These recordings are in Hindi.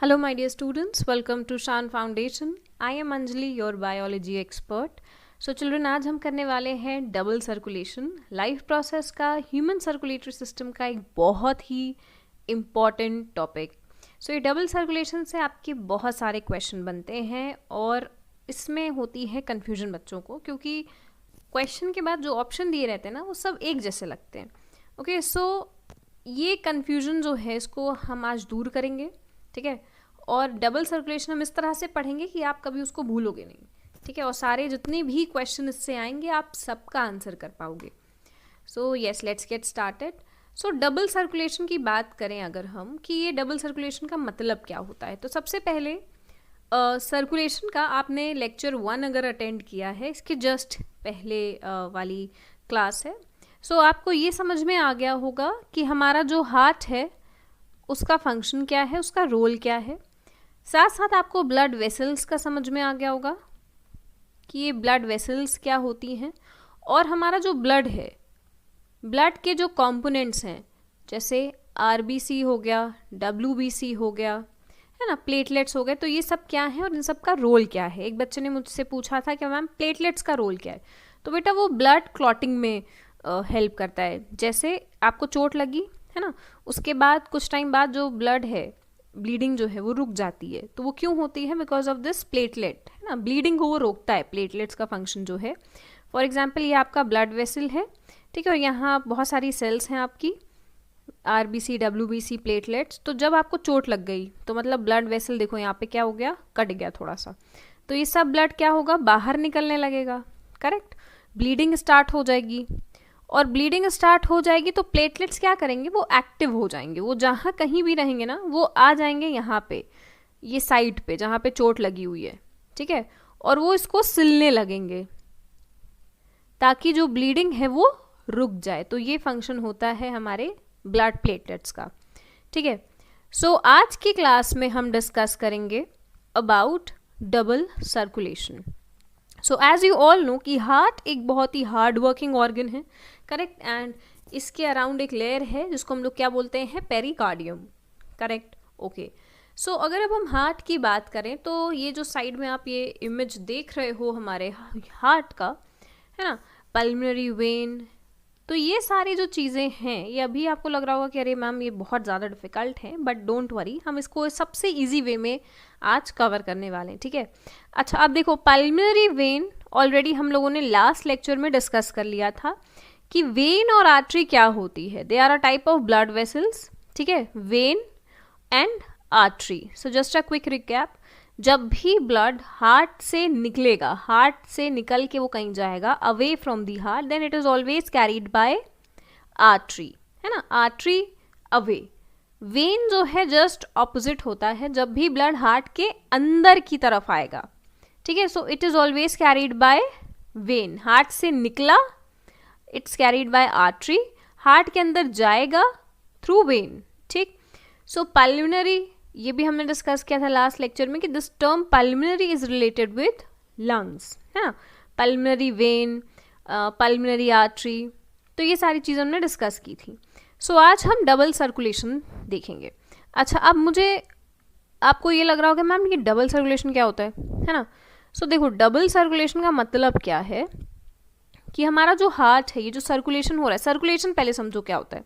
Hello, my dear students. Welcome to Shan Foundation. I am Anjali, your biology expert. So, children, आज हम करने वाले हैं डबल सर्कुलेशन लाइफ प्रोसेस का ह्यूमन सर्कुलेटरी सिस्टम का एक बहुत ही इम्पॉर्टेंट टॉपिक. सो ये डबल सर्कुलेशन से आपके बहुत सारे क्वेश्चन बनते हैं और इसमें होती है कन्फ्यूजन बच्चों को, क्योंकि क्वेश्चन के बाद जो ऑप्शन दिए रहते हैं ना वो सब एक जैसे लगते हैं. ओके, सो ये कन्फ्यूजन जो है इसको हम आज दूर करेंगे. ठीक है, और डबल सर्कुलेशन हम इस तरह से पढ़ेंगे कि आप कभी उसको भूलोगे नहीं. ठीक है, और सारे जितने भी क्वेश्चन इससे आएंगे आप सबका आंसर कर पाओगे. So yes, let's get started. So double circulation की बात करें अगर हम कि ये डबल सर्कुलेशन का मतलब क्या होता है, तो सबसे पहले सर्कुलेशन का आपने लेक्चर 1 अगर अटेंड किया है, इसके जस्ट पहले वाली क्लास है. सो आपको ये समझ में आ गया होगा कि हमारा जो हार्ट है उसका फंक्शन क्या है, उसका रोल क्या है. साथ साथ आपको ब्लड वेसल्स का समझ में आ गया होगा कि ये ब्लड वेसल्स क्या होती हैं, और हमारा जो ब्लड है, ब्लड के जो कंपोनेंट्स हैं जैसे आरबीसी हो गया, डब्ल्यूबीसी हो गया, है ना, प्लेटलेट्स हो गए, तो ये सब क्या है और इन सब का रोल क्या है. एक बच्चे ने मुझसे पूछा था कि मैम प्लेटलेट्स का रोल क्या है. तो बेटा वो ब्लड क्लॉटिंग में हेल्प करता है. जैसे आपको चोट लगी है ना, उसके बाद कुछ टाइम बाद जो ब्लड है, ब्लीडिंग जो है वो रुक जाती है. तो वो क्यों होती है? बिकॉज ऑफ दिस प्लेटलेट, है ना, ब्लीडिंग को वो रोकता है. प्लेटलेट्स का फंक्शन जो है, फॉर एग्जाम्पल ये आपका ब्लड वेसल है, ठीक है, और यहाँ बहुत सारी सेल्स हैं आपकी, आरबीसी, डब्ल्यूबीसी, प्लेटलेट्स. तो जब आपको चोट लग गई तो मतलब ब्लड वेसल देखो यहाँ पे क्या हो गया, कट गया थोड़ा सा. तो ये सब ब्लड क्या होगा, बाहर निकलने लगेगा. करेक्ट, ब्लीडिंग स्टार्ट हो जाएगी, और ब्लीडिंग स्टार्ट हो जाएगी तो प्लेटलेट्स क्या करेंगे, वो एक्टिव हो जाएंगे. वो जहाँ कहीं भी रहेंगे ना वो आ जाएंगे यहाँ पे, ये साइड पे जहाँ पे चोट लगी हुई है. ठीक है, और वो इसको सिलने लगेंगे ताकि जो ब्लीडिंग है वो रुक जाए. तो ये फंक्शन होता है हमारे ब्लड प्लेटलेट्स का. ठीक है, सो आज की क्लास में हम डिस्कस करेंगे about double circulation. So as you all know कि हार्ट एक बहुत ही हार्ड वर्किंग ऑर्गन है. करेक्ट, एंड इसके अराउंड एक लेयर है जिसको हम लोग क्या बोलते हैं, पेरिकार्डियम. Correct, okay. सो अगर अब हम हार्ट की बात करें तो ये जो साइड में आप ये इमेज देख रहे हो हमारे हार्ट का, है ना, पल्मोनरी वेन, तो ये सारी जो चीज़ें हैं ये अभी आपको लग रहा होगा कि अरे मैम ये बहुत ज़्यादा डिफिकल्ट है, बट डोंट वरी, हम इसको सबसे इजी वे में आज कवर करने वाले हैं. ठीक है, अच्छा अब देखो, पल्मोनरी वेन ऑलरेडी हम लोगों ने लास्ट लेक्चर में डिस्कस कर लिया था कि वेन और आर्टरी क्या होती है. They are a type of blood vessels. ठीक है, vein and artery. So just a quick recap, जब भी ब्लड हार्ट से निकलेगा, हार्ट से निकल के वो कहीं जाएगा away from the heart, then it is always carried by artery, है ना, आर्टरी अवे. वेन जो है जस्ट ऑपोजिट होता है, जब भी ब्लड हार्ट के अंदर की तरफ आएगा. ठीक है, सो it is always carried by when. Heart से निकला, it's carried by artery, heart के अंदर जाएगा थ्रू वेन. ठीक, सो पल्मोनरी, ये भी हमने डिस्कस किया था लास्ट लेक्चर में कि this term pulmonary is related with lungs, है ना, पल्मोनरी वेन, पल्मोनरी आर्टरी, तो ये सारी चीज़ें हमने डिस्कस की थी. सो आज हम डबल सर्कुलेशन देखेंगे. अच्छा, अब मुझे आपको ये लग रहा होगा मैम ये डबल सर्कुलेशन क्या होता है ना. सो देखो, डबल सर्कुलेशन का मतलब क्या है कि हमारा जो हार्ट है, ये जो सर्कुलेशन हो रहा है, सर्कुलेशन पहले समझो क्या होता है.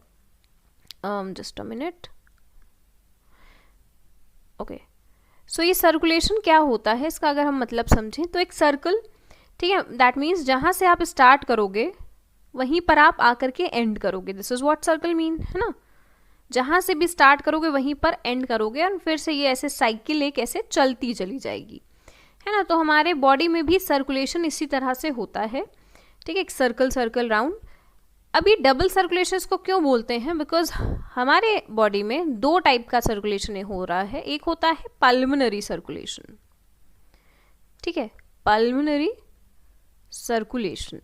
Just a minute. ओके, सो ये सर्कुलेशन क्या होता है, इसका अगर हम मतलब समझें तो एक सर्कल, ठीक है, दैट मीन्स जहाँ से आप स्टार्ट करोगे वहीं पर आप आकर के एंड करोगे. This is what circle mean, है ना, जहाँ से भी स्टार्ट करोगे वहीं पर एंड करोगे, और फिर से ये ऐसे साइकिल एक ऐसे चलती चली जाएगी, है ना. तो हमारे बॉडी में भी सर्कुलेशन इसी तरह से होता है. ठीक है, एक सर्कल सर्कल राउंड. अभी डबल सर्कुलेशन को क्यों बोलते हैं, बिकॉज हमारे बॉडी में दो टाइप का सर्कुलेशन हो रहा है. एक होता है पल्मोनरी सर्कुलेशन, ठीक है, पल्मोनरी सर्कुलेशन,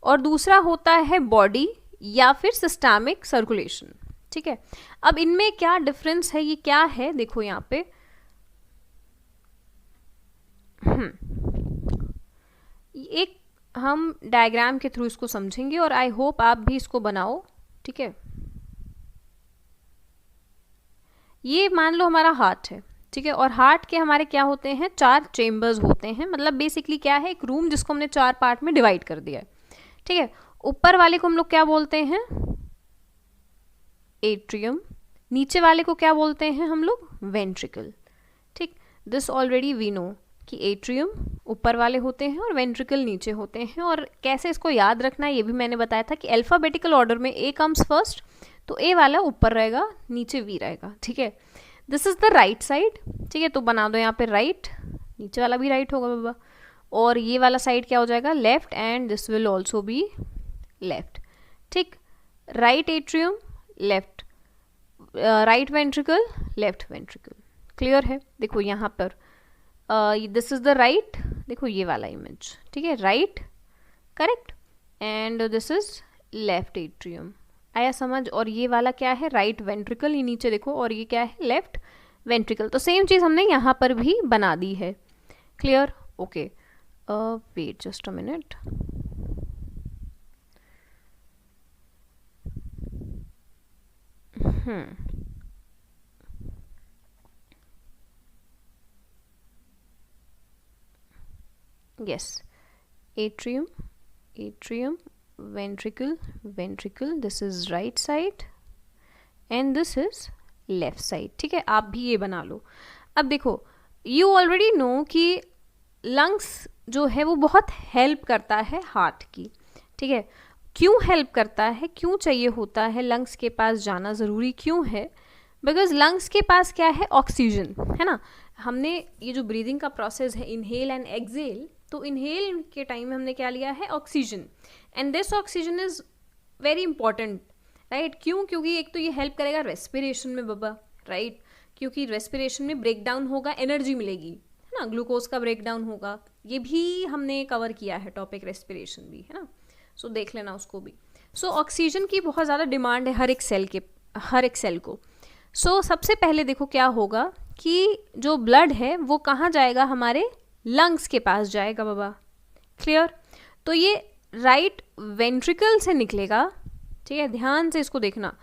और दूसरा होता है बॉडी या फिर सिस्टमिक सर्कुलेशन. ठीक है, अब इनमें क्या डिफरेंस है, ये क्या है, देखो यहाँ पे. एक हम डायग्राम के थ्रू इसको समझेंगे और आई होप आप भी इसको बनाओ. ठीक है, ये मान लो हमारा हार्ट है, ठीक है, और हार्ट के हमारे क्या होते हैं, 4 चेम्बर्स होते हैं, मतलब बेसिकली क्या है, एक रूम जिसको हमने 4 पार्ट में डिवाइड कर दिया है, ठीक है। ऊपर वाले को हम लोग क्या बोलते हैं, एट्रियम, नीचे वाले को क्या बोलते हैं हम लोग, वेंट्रिकल, ठीक। दिस ऑलरेडी वी नो कि एट्रियम ऊपर वाले होते हैं और वेंट्रिकल नीचे होते हैं। और कैसे इसको याद रखना है ये भी मैंने बताया था कि अल्फ़ाबेटिकल ऑर्डर में ए कम्स फर्स्ट, तो ए वाला ऊपर रहेगा, नीचे वी रहेगा, ठीक है। This is the right side, ठीक है, तो बना दो यहाँ पे राइट, नीचे वाला भी राइट होगा बाबा, और ये वाला साइड क्या हो जाएगा, left, and this will also be left, ठीक। Right atrium, left right ventricle, left ventricle, clear है। देखो यहाँ पर दिस इज द राइट, देखो ये वाला इमेज, ठीक है, right, correct, and this is left atrium, आया समझ। और ये वाला क्या है, राइट वेंट्रिकल, ये नीचे देखो, और ये क्या है, लेफ्ट वेंट्रिकल। तो सेम चीज़ हमने यहाँ पर भी बना दी है, clear, okay. Wait just a minute, yes, atrium, atrium, ventricle, ventricle, this is right side and this is left side, ठीक है। आप भी ये बना लो। अब देखो, you already know कि lungs जो है वो बहुत हेल्प करता है हार्ट की, ठीक है। क्यों हेल्प करता है, क्यों चाहिए होता है लंग्स के पास जाना ज़रूरी क्यों है, बिकॉज लंग्स के पास क्या है, ऑक्सीजन है ना। हमने ये जो ब्रीदिंग का प्रोसेस है, इनहेल एंड एक्सहेल, तो इनहेल के टाइम में हमने क्या लिया है, oxygen, and this oxygen is very important, right. क्यों, क्योंकि एक तो ये हेल्प करेगा रेस्पिरेशन में बाबा, राइट, क्योंकि रेस्पिरेशन में ब्रेक डाउन होगा, एनर्जी मिलेगी, है ना, ग्लूकोज का ब्रेक डाउन होगा, ये भी हमने कवर किया है टॉपिक, रेस्पिरेशन भी, है ना, सो देख लेना उसको भी। सो ऑक्सीजन की बहुत ज़्यादा डिमांड है हर एक सेल को। सो सबसे पहले देखो क्या होगा कि जो ब्लड है वो कहाँ जाएगा, हमारे लंग्स के पास जाएगा बाबा, क्लियर। तो ये राइट वेंट्रिकल से निकलेगा, ठीक है, ध्यान से इसको देखना,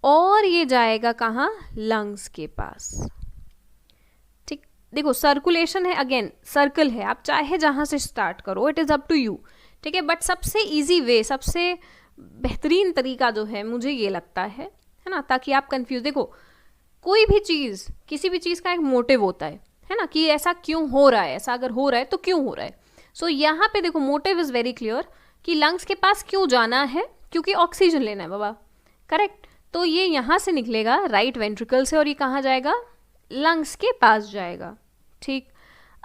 और ये जाएगा कहाँ, लंग्स के पास, ठीक। देखो सर्कुलेशन है, अगेन सर्कल है, आप चाहे जहाँ से स्टार्ट करो, it is up to you, ठीक है। बट सबसे इजी वे, सबसे बेहतरीन तरीका जो है मुझे ये लगता है ना, ताकि आप कंफ्यूज, देखो कोई भी चीज़, किसी भी चीज़ का एक मोटिव होता है ना, कि ऐसा क्यों हो रहा है, ऐसा अगर हो रहा है तो क्यों हो रहा है। सो यहाँ पे देखो मोटिव इज़ वेरी क्लियर कि लंग्स के पास क्यों जाना है, क्योंकि ऑक्सीजन लेना है बाबा, करेक्ट। तो ये यहाँ से निकलेगा राइट वेंट्रिकल से, और ये कहाँ जाएगा, लंग्स के पास जाएगा, ठीक।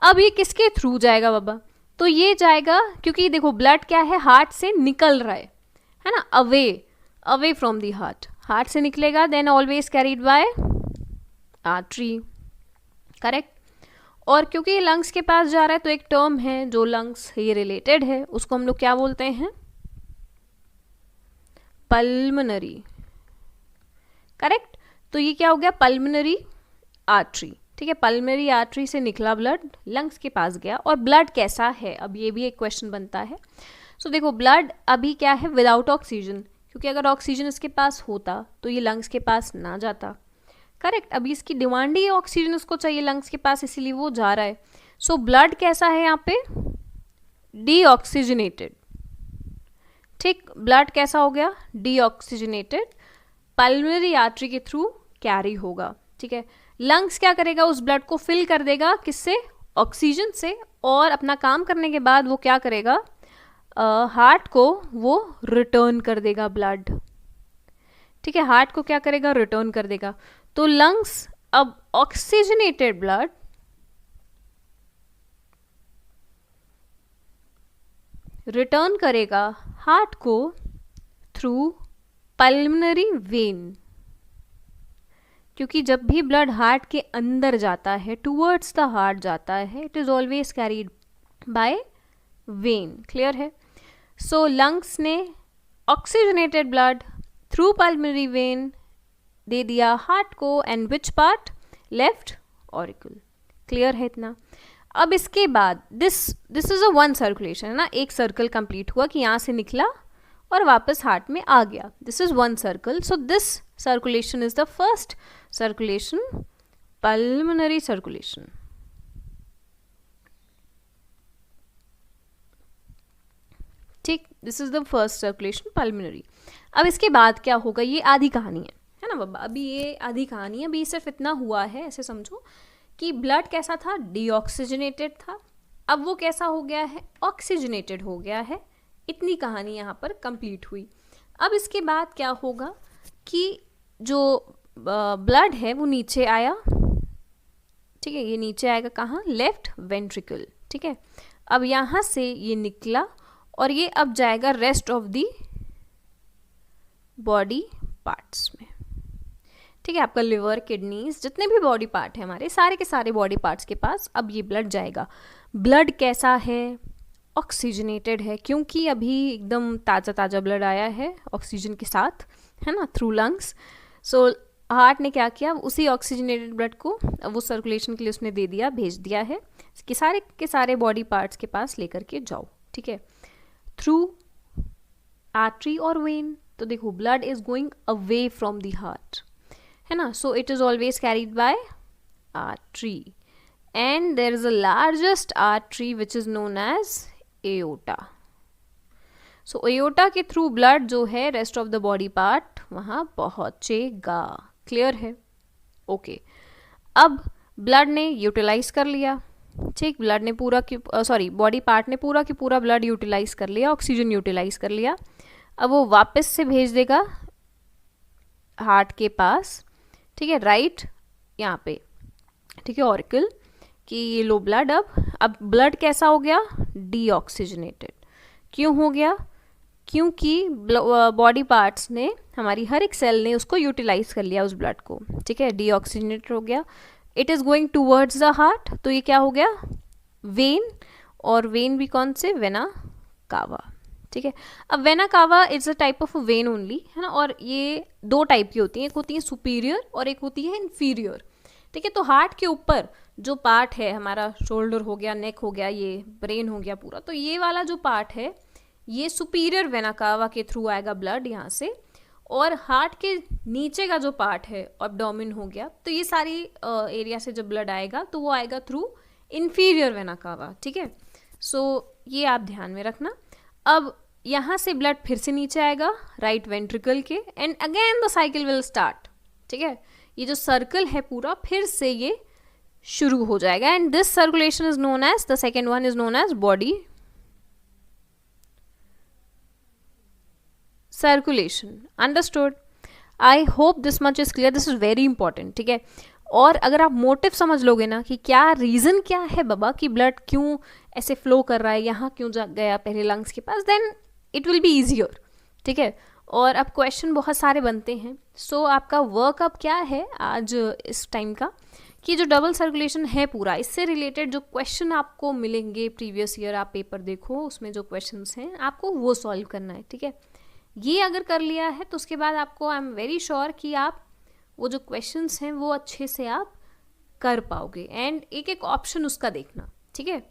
अब ये किसके थ्रू जाएगा बाबा, तो ये जाएगा, क्योंकि देखो ब्लड क्या है, हार्ट से निकल रहा है ना, अवे फ्रॉम दी हार्ट से निकलेगा, then always carried by artery, correct. और क्योंकि ये लंग्स के पास जा रहा है तो एक टर्म है जो लंग्स से रिलेटेड है, उसको हम लोग क्या बोलते हैं, पल्मनरी, करेक्ट। तो ये क्या हो गया, पल्मनरी आर्टरी, ठीक है। पल्मनरी आर्टरी से निकला ब्लड, लंग्स के पास गया। और ब्लड कैसा है, अब ये भी एक क्वेश्चन बनता है। सो देखो ब्लड अभी क्या है, विदाउट ऑक्सीजन, क्योंकि अगर ऑक्सीजन इसके पास होता तो ये लंग्स के पास ना जाता, करेक्ट। अभी इसकी डिमांड ही ऑक्सीजन उसको चाहिए लंग्स के पास, इसीलिए वो जा रहा है। सो ब्लड कैसा है यहाँ पे, डीऑक्सीजनेटेड, ठीक। ब्लड कैसा हो गया, डीऑक्सीजनेटेड, पल्मोनरी आर्टरी के थ्रू कैरी होगा, ठीक है। लंग्स क्या करेगा, उस ब्लड को फिल कर देगा, किससे, ऑक्सीजन से, और अपना काम करने के बाद वो क्या करेगा, हार्ट को वो रिटर्न कर देगा ब्लड, ठीक है। हार्ट को क्या करेगा, रिटर्न कर देगा। तो लंग्स अब ऑक्सीजनेटेड ब्लड रिटर्न करेगा हार्ट को थ्रू पल्मोनरी वेन, क्योंकि जब भी ब्लड हार्ट के अंदर जाता है, टूवर्ड्स द हार्ट जाता है, it is always carried by vein, clear है। सो लंग्स ने oxygenated blood through pulmonary vein दे दिया हार्ट को, and which part, left auricle, clear है इतना। अब इसके बाद this is a one circulation, है ना, एक सर्कल कंप्लीट हुआ कि यहाँ से निकला और वापस हार्ट में आ गया. This is one circle. So this circulation is the first circulation, pulmonary circulation. ठीक, this is the first circulation pulmonary. अब इसके बाद क्या होगा, ये आधी कहानी है ना बाबा. अभी ये आधी कहानी है. अभी सिर्फ इतना हुआ है, ऐसे समझो कि ब्लड कैसा था, डीऑक्सीजनेटेड था. अब वो कैसा हो गया है, ऑक्सीजनेटेड हो गया है. इतनी कहानी यहाँ पर कंप्लीट हुई. अब इसके बाद क्या होगा कि जो ब्लड है वो नीचे आया. ठीक है, ये नीचे आएगा कहाँ, लेफ्ट वेंट्रिकल. ठीक है, अब यहाँ से ये निकला और ये अब जाएगा rest of the body parts में. ठीक है, आपका लिवर, किडनीज, जितने भी बॉडी पार्ट है हमारे, सारे के सारे बॉडी पार्ट्स के पास अब ये ब्लड जाएगा. ब्लड कैसा है, ऑक्सीजनेटेड है, क्योंकि अभी एकदम ताज़ा ताज़ा ब्लड आया है ऑक्सीजन के साथ, है ना, थ्रू लंग्स. सो हार्ट ने क्या किया, उसी ऑक्सीजनेटेड ब्लड को वो सर्कुलेशन के लिए उसने दे दिया, भेज दिया है कि सारे के सारे बॉडी पार्ट्स के पास लेकर के जाओ. ठीक है, थ्रू आर्टरी और वेन. तो देखो, blood is going away from the heart, है ना. So it is always carried by artery, and there is a largest artery which is known as aorta. So aorta के थ्रू ब्लड जो है rest of the body part वहाँ पहुँचेगा. क्लियर है? ओके. अब ब्लड ने यूटिलाइज कर लिया. ठीक, ब्लड ने पूरा बॉडी पार्ट ने पूरा की पूरा ब्लड यूटिलाइज कर लिया, ऑक्सीजन यूटिलाइज कर लिया. अब वो वापस से भेज देगा हार्ट के पास. ठीक है, राइट यहाँ पे. ठीक है, ऑरिकल कि ये लो ब्लड. अब ब्लड कैसा हो गया, डीऑक्सीजनेटेड. क्यों हो गया, क्योंकि बॉडी पार्ट्स ने, हमारी हर एक सेल ने उसको यूटिलाइज कर लिया उस ब्लड को. ठीक है, डीऑक्सीजनेटेड हो गया. It is going towards the heart. तो ये क्या हो गया, वेन. और वेन भी कौन से, वेना कावा. ठीक है, अब vena cava is a type of when only, है ना. और ये दो टाइप की होती हैं, एक होती है सुपीरियर और एक होती है इन्फीरियर. ठीक है, तो हार्ट के ऊपर जो पार्ट है हमारा, शोल्डर हो गया, नेक हो गया, ये ब्रेन हो गया पूरा, तो ये वाला जो पार्ट है ये सुपीरियर वेना कावा के थ्रू आएगा ब्लड यहाँ से. और हार्ट के नीचे का जो पार्ट है, एब्डोमेन हो गया, तो ये सारी एरिया से जब ब्लड आएगा तो वो आएगा थ्रू इन्फीरियर वेना कावा. ठीक है, सो ये आप ध्यान में रखना. अब यहाँ से ब्लड फिर से नीचे आएगा राइट वेंट्रिकल के, and again the cycle will start. ठीक है, ये जो सर्कल है पूरा फिर से ये शुरू हो जाएगा. And this circulation is known as, the second one is known as body circulation. Understood? I hope this much is clear. This is very important. ठीक है, और अगर आप मोटिव समझ लोगे ना कि क्या रीज़न क्या है बाबा कि ब्लड क्यों ऐसे फ्लो कर रहा है, यहाँ क्यों जा गया पहले लंग्स के पास, then it will be easier. ठीक है, और अब क्वेश्चन बहुत सारे बनते हैं. सो आपका वर्क अब क्या है आज इस टाइम का, कि जो डबल सर्कुलेशन है पूरा, इससे रिलेटेड जो क्वेश्चन आपको मिलेंगे प्रीवियस ईयर, आप पेपर देखो उसमें जो क्वेश्चंस हैं आपको वो सॉल्व करना है. ठीक है, ये अगर कर लिया है तो उसके बाद आपको, आई एम वेरी श्योर कि आप वो जो क्वेश्चंस हैं वो अच्छे से आप कर पाओगे. एंड एक एक ऑप्शन उसका देखना. ठीक है,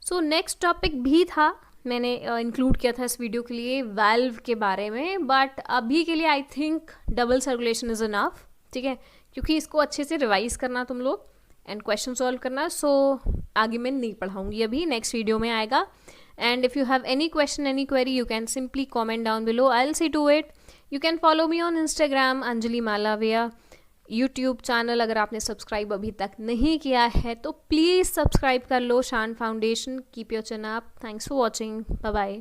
सो नेक्स्ट टॉपिक भी था, मैंने इंक्लूड किया था इस वीडियो के लिए, वाल्व के बारे में. बट अभी के लिए I think double circulation is enough. ठीक है, क्योंकि इसको अच्छे से रिवाइज करना तुम लोग एंड क्वेश्चन सॉल्व करना. सो आगे मैं नहीं पढ़ाऊंगी, अभी नेक्स्ट वीडियो में आएगा. And if you have any question, any query, you can simply comment down below. I'll see to it. You can follow me on Instagram, Anjali Malavia. YouTube channel अगर आपने सब्सक्राइब अभी तक नहीं किया है तो प्लीज़ सब्सक्राइब कर लो. Shaan foundation. Keep your chin up. Thanks for watching. Bye bye.